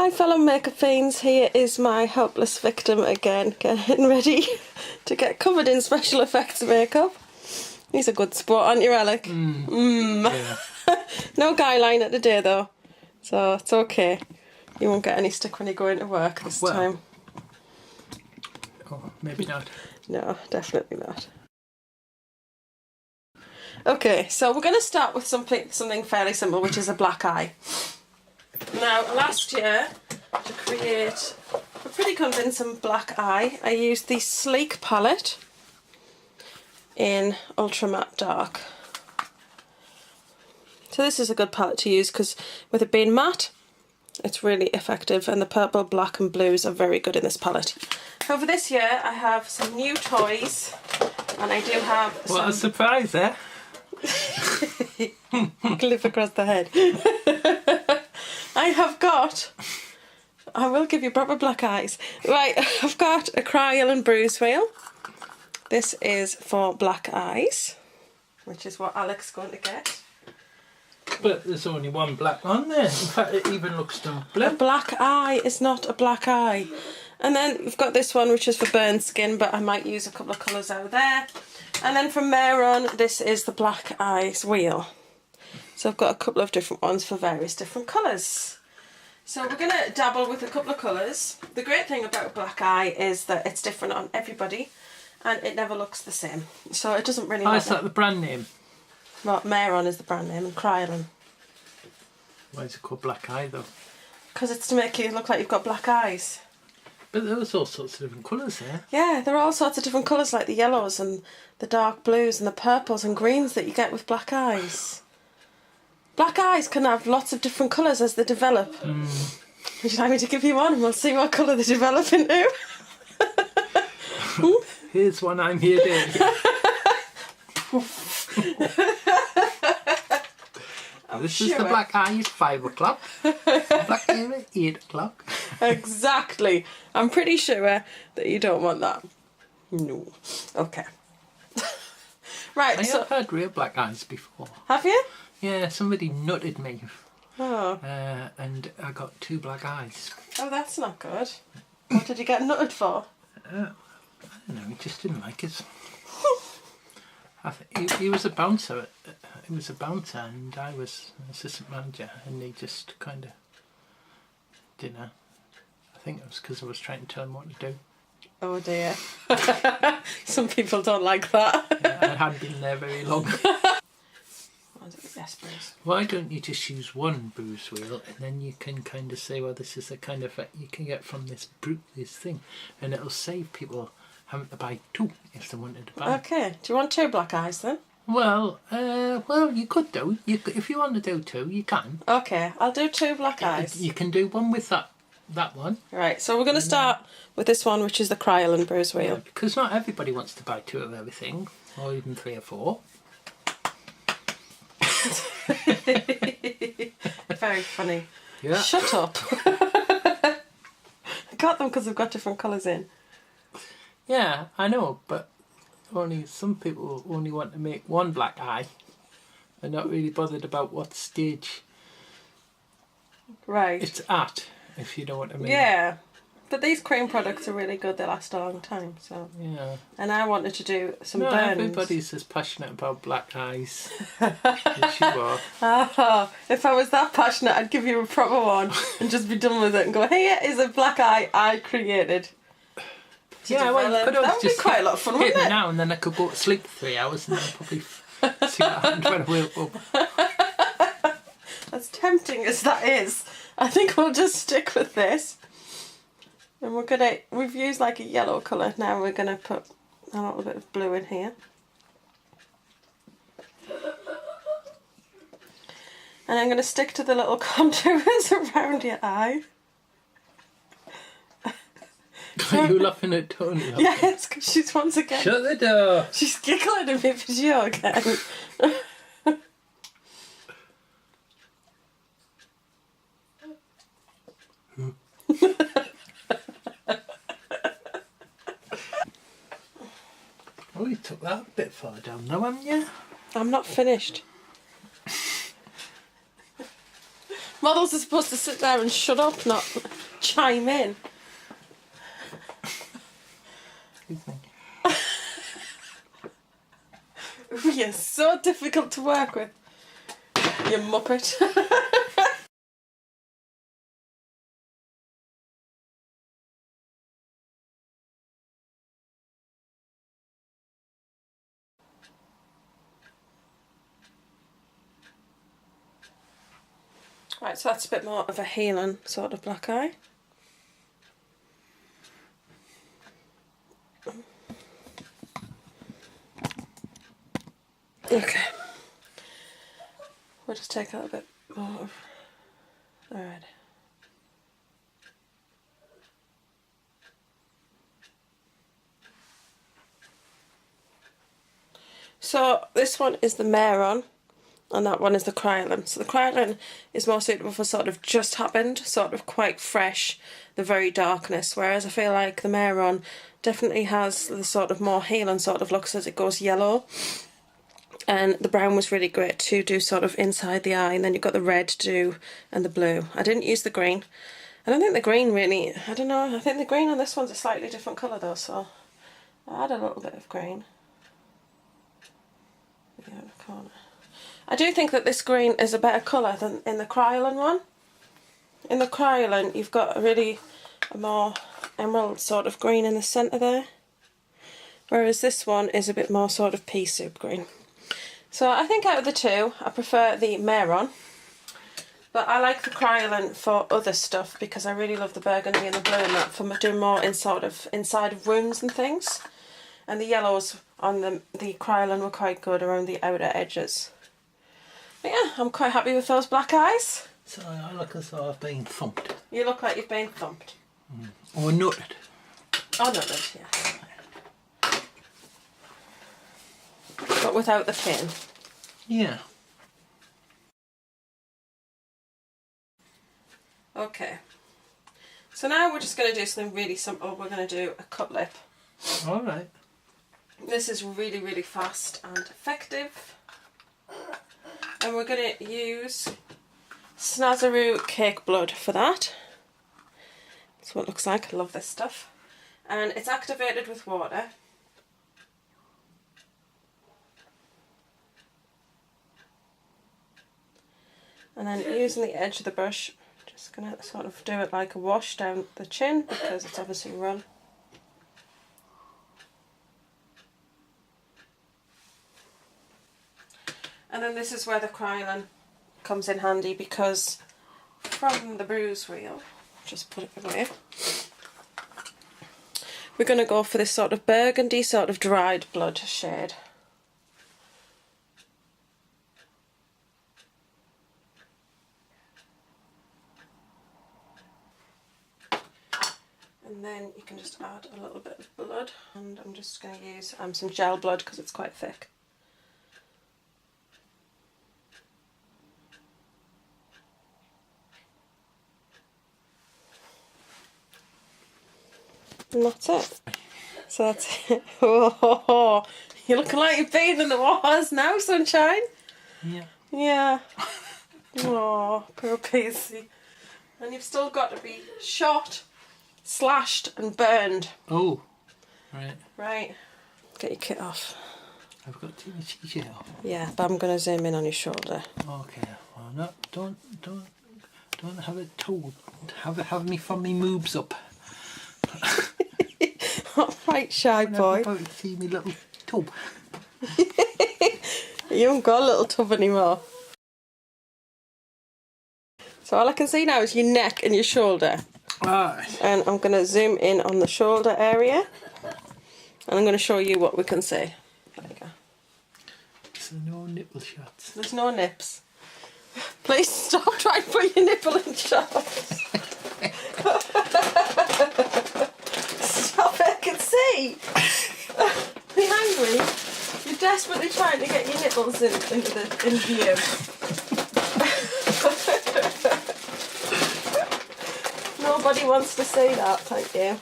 Hi fellow makeup fiends, here is my helpless victim again, getting ready to get covered in special effects makeup. He's a good sport, aren't you, Alec? Yeah. No guy liner today though, so it's okay. You won't get any stick when you go into work this time. Oh, maybe not. No, definitely not. Okay, so we're going to start with something fairly simple, which is a black eye. Now, last year, to create a pretty convincing black eye, I used the Sleek palette in Ultra Matte Dark. So this is a good palette to use because with it being matte, it's really effective, and the purple, black and blues are very good in this palette. However, this year I have some new toys, and I do have What a surprise, eh? Clip across the head. I will give you proper black eyes. Right, I've got a Kryolan Bruise wheel. This is for black eyes, which is what Alec's going to get. But there's only one black one there. In fact, it even looks double. A black eye is not a black eye. And then we've got this one, which is for burnt skin, but I might use a couple of colours out there. And then from Mehron, this is the black eyes wheel. So I've got a couple of different ones for various different colours. So we're going to dabble with a couple of colours. The great thing about black eye is that it's different on everybody and it never looks the same. So it doesn't really matter. Is that the brand name? Well, Mehron is the brand name and Kryolan. Why is it called black eye though? Because it's to make you look like you've got black eyes. But there was all sorts of different colours there. Yeah, there are all sorts of different colours, like the yellows and the dark blues and the purples and greens that you get with black eyes. Black eyes can have lots of different colours as they develop. Would you like me to give you one and we'll see what colour they develop into? Here's one I'm here doing. This is the black eye at 5 o'clock. Black eye at 8 o'clock. Exactly. I'm pretty sure that you don't want that. No. Okay. Right, I have had real black eyes before. Have you? Yeah, somebody nutted me. Oh. And I got 2 black eyes. Oh, that's not good. What did you get nutted for? I don't know, he just didn't like it. He was a bouncer. He was a bouncer and I was an assistant manager, and he just kind of didn't know. I think it was because I was trying to tell him what to do. Oh dear. Some people don't like that. Yeah, I hadn't been there very long. Yes, please. Why don't you just use one bruise wheel and then you can kind of say, well, this is the kind of effect you can get from this thing, and it'll save people having to buy 2 if they wanted to buy. Okay. Do you want 2 black eyes then? Well, you could do. If you want to do 2, you can. Okay, I'll do 2 black eyes. You can do one with that one. Right, so we're going to start with this one, which is the Kryolan Bruise wheel. Yeah, because not everybody wants to buy 2 of everything, or even 3 or 4. Very funny. Yeah. Shut up. I got them because they've got different colours in. Yeah, I know, but only some people only want to make 1 black eye. They're not really bothered about what stage it's at, if you know what I mean. Yeah, but these cream products are really good. They last a long time. So yeah. And I wanted to do some Not burns. everybody's as passionate about black eyes as you are. Oh, if I was that passionate, I'd give you a proper one and just be done with it and go, here is a black eye I created. Yeah, well, you could always just be quite a lot of fun, wouldn't hit me it? now, and then I could go to sleep for 3 hours and then probably see what happened when I woke up. As tempting as that is, I think we'll just stick with this. And we've used like a yellow colour, now we're gonna put a little bit of blue in here. And I'm gonna stick to the little contours around your eye. Are you laughing at Tony? Yes, because she's once again... Shut the door! She's giggling at me for you again. Oh, you took that a bit far down now, haven't you? I'm not finished. Models are supposed to sit there and shut up, not chime in. Excuse me. You're so difficult to work with, you muppet. Right, so that's a bit more of a healing sort of black eye. Okay. We'll just take a little bit more. Alright. So this one is the Mehron and that one is the Kryolan. So the Kryolan is more suitable for sort of just happened, sort of quite fresh, the very darkness, whereas I feel like the Mehron definitely has the sort of more healing sort of looks as it goes yellow. And the brown was really great to do sort of inside the eye, and then you've got the red to do and the blue. I didn't use the green. I don't think the green really, I don't know, I think the green on this one's a slightly different colour though, so I add a little bit of green. Yeah, in the corner. I do think that this green is a better colour than in the Kryolan one. In the Kryolan you've got a more emerald sort of green in the centre there, whereas this one is a bit more sort of pea soup green. So I think out of the two, I prefer the Mehron, but I like the Kryolan for other stuff because I really love the burgundy and the blue and that for doing more inside of rooms and things. And the yellows on the Kryolan were quite good around the outer edges. But yeah, I'm quite happy with those black eyes. So I look as though I've been thumped. You look like you've been thumped. Or nutted. Oh, nutted, yeah. But without the pin. Yeah. Okay. So now we're just going to do something really simple. We're going to do a cut lip. Alright. This is really, really fast and effective. And we're going to use Snazaroo Cake Blood for that. That's what it looks like. I love this stuff. And it's activated with water. And then using the edge of the brush, just going to sort of do it like a wash down the chin because it's obviously run. And then this is where the Kryolan comes in handy because from the bruise wheel, just put it away, we're going to go for this sort of burgundy, sort of dried blood shade. And then you can just add a little bit of blood, and I'm just going to use some gel blood because it's quite thick. And that's it. So that's it. Oh, you're looking like you've been in the wars now, sunshine. Yeah. Yeah. Oh, poor Pacey. And you've still got to be shot, slashed and burned. Oh, right. Right. Get your kit off. I've got too much t-shirt off. Yeah, but I'm going to zoom in on your shoulder. Okay. Well, no, don't have it told. Have me from me moobs up. Right, shy boy. About to see me little tub. You haven't got a little tub anymore. So all I can see now is your neck and your shoulder. Right. And I'm going to zoom in on the shoulder area. And I'm going to show you what we can see. There you go. So no nipple shots. There's no nips. Please stop trying to put your nipple in shots. Stop it, I can see. Are you hungry? You're desperately trying to get your nipples in view. Nobody wants to see that, thank you.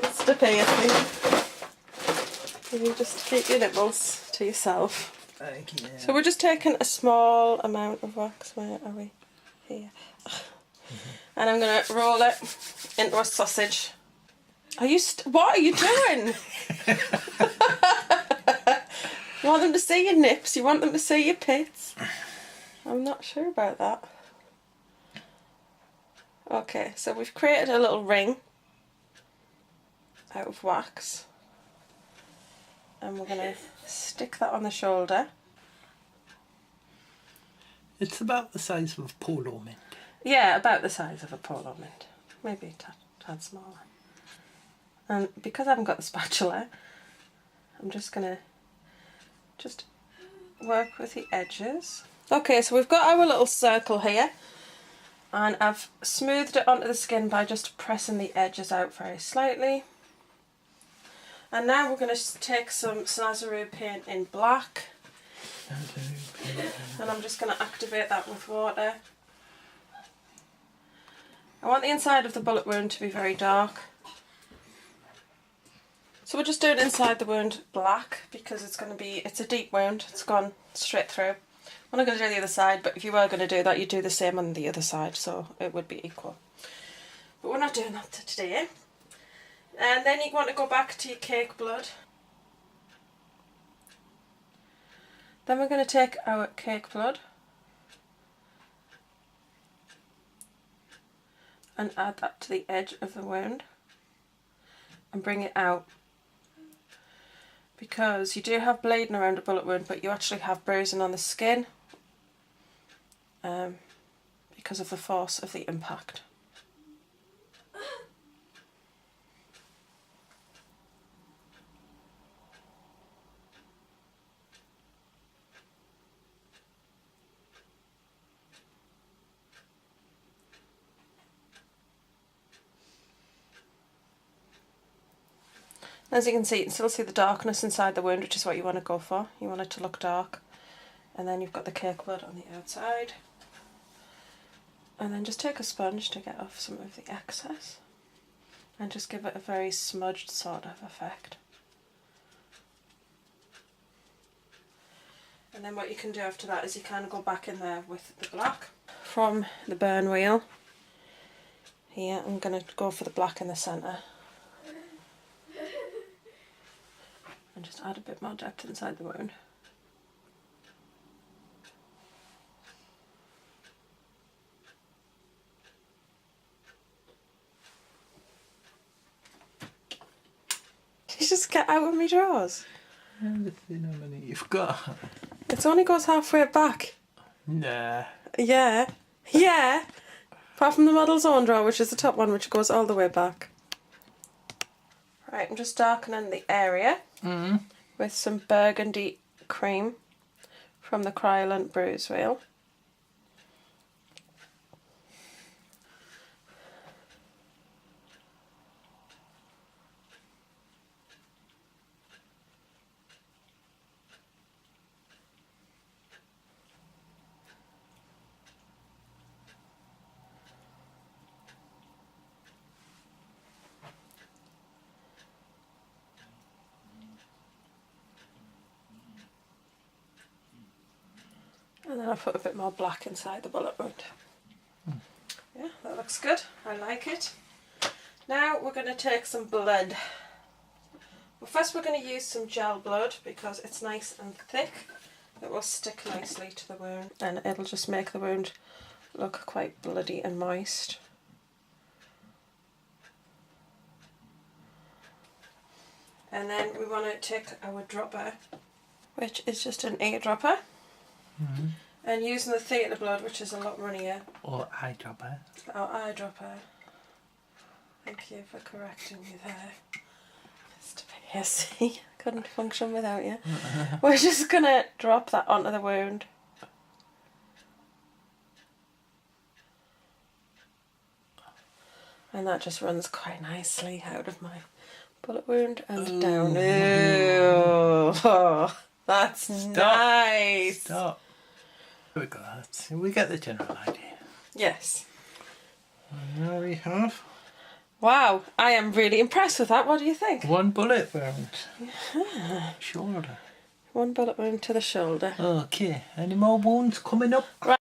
Mr. Piercing. You just keep your nipples to yourself. Thank you. So we're just taking a small amount of wax. Where are we? Here. And I'm going to roll it into a sausage. Are you what are you doing? You want them to see your nips? You want them to see your pits? I'm not sure about that. Okay, so we've created a little ring out of wax. And we're going to stick that on the shoulder. It's about the size of a polo mint. Yeah, about the size of a polo mint. Maybe a tad smaller. And because I haven't got the spatula, I'm just going to work with the edges. Okay, so we've got our little circle here. And I've smoothed it onto the skin by just pressing the edges out very slightly. And now we're going to take some Snazaroo paint in black. And I'm just going to activate that with water. I want the inside of the bullet wound to be very dark. So we're just doing inside the wound black because it's a deep wound, it's gone straight through. I'm not going to do the other side, but if you were going to do that, you'd do the same on the other side, so it would be equal. But we're not doing that today. And then you want to go back to your cake blood. Then we're going to take our cake blood and add that to the edge of the wound and bring it out, because you do have bleeding around a bullet wound, but you actually have bruising on the skin because of the force of the impact. As you can see, you can still see the darkness inside the wound, which is what you want to go for. You want it to look dark. And then you've got the cake blood on the outside. And then just take a sponge to get off some of the excess. And just give it a very smudged sort of effect. And then what you can do after that is you kind of go back in there with the black. From the burn wheel, here I'm going to go for the black in the centre. And just add a bit more depth inside the wound. You just get out of my drawers. Everything how many you've got. It only goes halfway back. Nah. Yeah. Yeah. Apart from the model's own drawer, which is the top one, which goes all the way back. Right, I'm just darkening the area with some burgundy cream from the Kryolan Bruise wheel. And then I put a bit more black inside the bullet wound. Yeah, that looks good. I like it. Now we're going to take some blood. Well, first we're going to use some gel blood because it's nice and thick. It will stick nicely to the wound and it'll just make the wound look quite bloody and moist. And then we want to take our dropper, which is just an eyedropper. And using the Theatre blood, which is a lot runnier. Or eyedropper. Or eyedropper. Thank you for correcting me there, Mr. Piercy. Couldn't function without you. We're just going to drop that onto the wound. And that just runs quite nicely out of my bullet wound and down. Ooh. Oh, that's nice. Stop. We get the general idea. Yes. And now we have... Wow, I am really impressed with that. What do you think? One bullet wound. Yeah. Shoulder. One bullet wound to the shoulder. Okay, any more wounds coming up? Right.